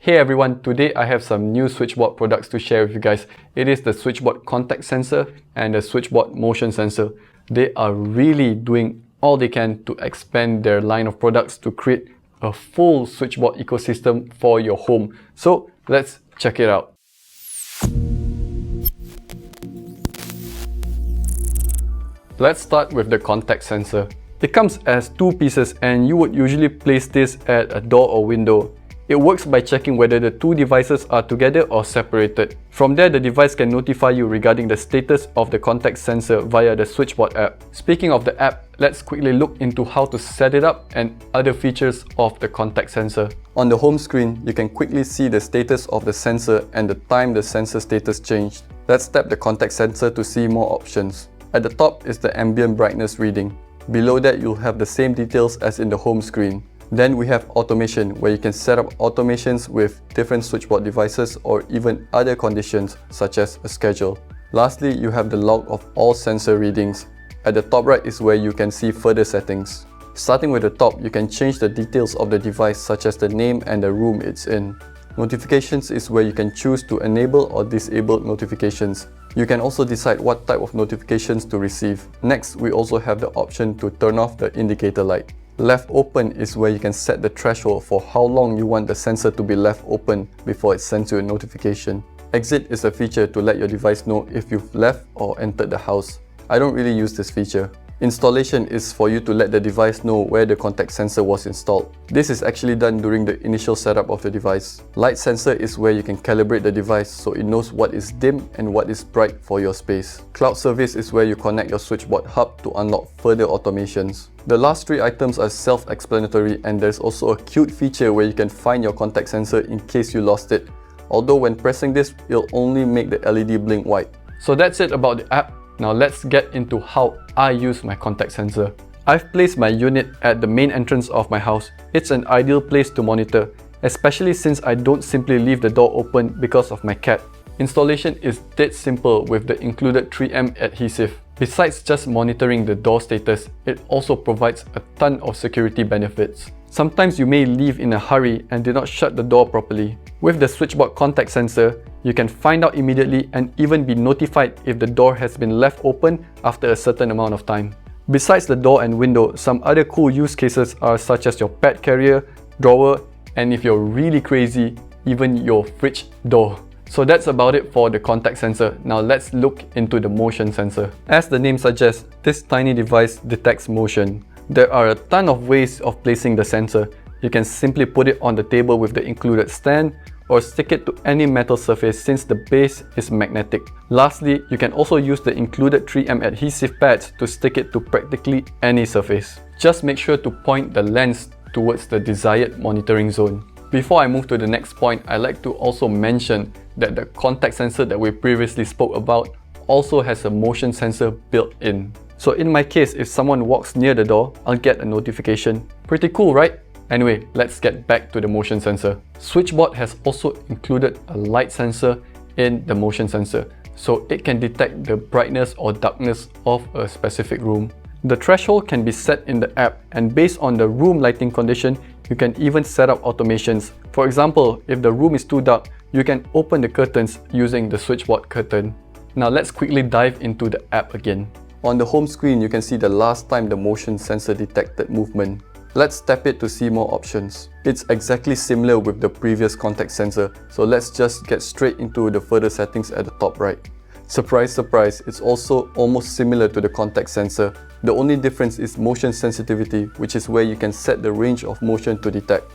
Hey everyone, today I have some new SwitchBot products to share with you guys. It is the SwitchBot contact sensor and the SwitchBot motion sensor. They are really doing all they can to expand their line of products to create a full SwitchBot ecosystem for your home. So let's check it out. Let's start with the contact sensor. It comes as two pieces and you would usually place this at a door or window. It works by checking whether the two devices are together or separated. From there, the device can notify you regarding the status of the contact sensor via the SwitchBot app. Speaking of the app, let's quickly look into how to set it up and other features of the contact sensor. On the home screen, you can quickly see the status of the sensor and the time the sensor status changed. Let's tap the contact sensor to see more options. At the top is the ambient brightness reading. Below that, you'll have the same details as in the home screen. Then we have automation, where you can set up automations with different SwitchBot devices or even other conditions such as a schedule. Lastly, you have the log of all sensor readings. At the top right is where you can see further settings. Starting with the top, you can change the details of the device such as the name and the room it's in. Notifications is where you can choose to enable or disable notifications. You can also decide what type of notifications to receive. Next, we also have the option to turn off the indicator light. Left open is where you can set the threshold for how long you want the sensor to be left open before it sends you a notification. Exit is a feature to let your device know if you've left or entered the house. I don't really use this feature. Installation is for you to let the device know where the contact sensor was installed. This is actually done during the initial setup of the device. Light sensor is where you can calibrate the device so it knows what is dim and what is bright for your space. Cloud service is where you connect your SwitchBot hub to unlock further automations. The last three items are self-explanatory, and there's also a cute feature where you can find your contact sensor in case you lost it. Although when pressing this, it'll only make the LED blink white. So that's it about the app. Now let's get into how I use my contact sensor. I've placed my unit at the main entrance of my house. It's an ideal place to monitor, especially since I don't simply leave the door open because of my cat. Installation is dead simple with the included 3M adhesive. Besides just monitoring the door status, it also provides a ton of security benefits. Sometimes you may leave in a hurry and did not shut the door properly. With the SwitchBot contact sensor, you can find out immediately and even be notified if the door has been left open after a certain amount of time. Besides the door and window, some other cool use cases are such as your pet carrier, drawer, and if you're really crazy, even your fridge door. So that's about it for the contact sensor. Now let's look into the motion sensor. As the name suggests, this tiny device detects motion. There are a ton of ways of placing the sensor. You can simply put it on the table with the included stand or stick it to any metal surface since the base is magnetic. Lastly, you can also use the included 3M adhesive pads to stick it to practically any surface. Just make sure to point the lens towards the desired monitoring zone. Before I move to the next point, I'd like to also mention that the contact sensor that we previously spoke about also has a motion sensor built in. So in my case, if someone walks near the door, I'll get a notification. Pretty cool, right? Anyway, let's get back to the motion sensor. SwitchBot has also included a light sensor in the motion sensor, so it can detect the brightness or darkness of a specific room. The threshold can be set in the app, and based on the room lighting condition, you can even set up automations. For example, if the room is too dark, you can open the curtains using the SwitchBot curtain. Now let's quickly dive into the app again. On the home screen, you can see the last time the motion sensor detected movement. Let's tap it to see more options. It's exactly similar with the previous contact sensor, so let's just get straight into the further settings at the top right. Surprise, surprise, it's also almost similar to the contact sensor. The only difference is motion sensitivity, which is where you can set the range of motion to detect.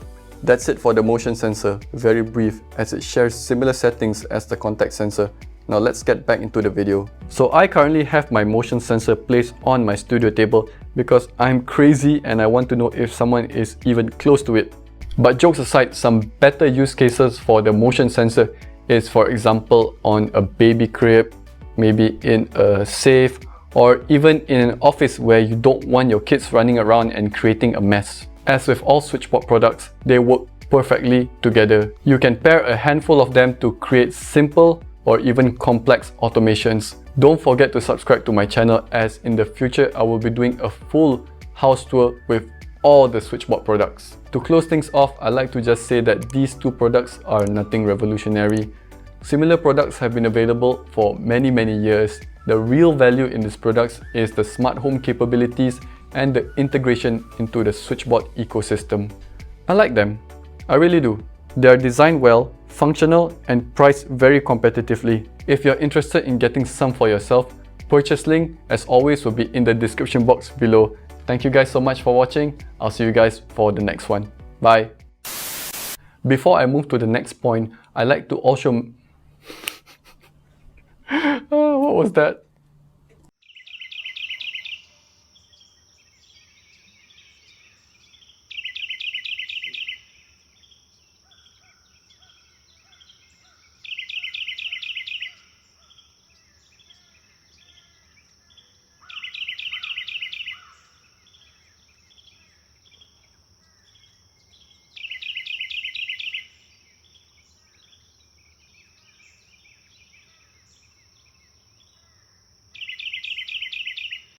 That's it for the motion sensor, very brief as it shares similar settings as the contact sensor. Now let's get back into the video. So I currently have my motion sensor placed on my studio table because I'm crazy and I want to know if someone is even close to it. But jokes aside, some better use cases for the motion sensor is, for example, on a baby crib, maybe in a safe, or even in an office where you don't want your kids running around and creating a mess. As with all SwitchBot products, they work perfectly together. You can pair a handful of them to create simple or even complex automations. Don't forget to subscribe to my channel, as in the future I will be doing a full house tour with all the SwitchBot products. To close things off, I'd like to just say that these two products are nothing revolutionary. Similar products have been available for many years. The real value in these products is the smart home capabilities and the integration into the SwitchBot ecosystem. I like them. I really do. They are designed well, functional, and priced very competitively. If you're interested in getting some for yourself, purchase link, as always, will be in the description box below. Thank you guys so much for watching. I'll see you guys for the next one. Bye. Before I move to the next point, I'd like to also... what was that?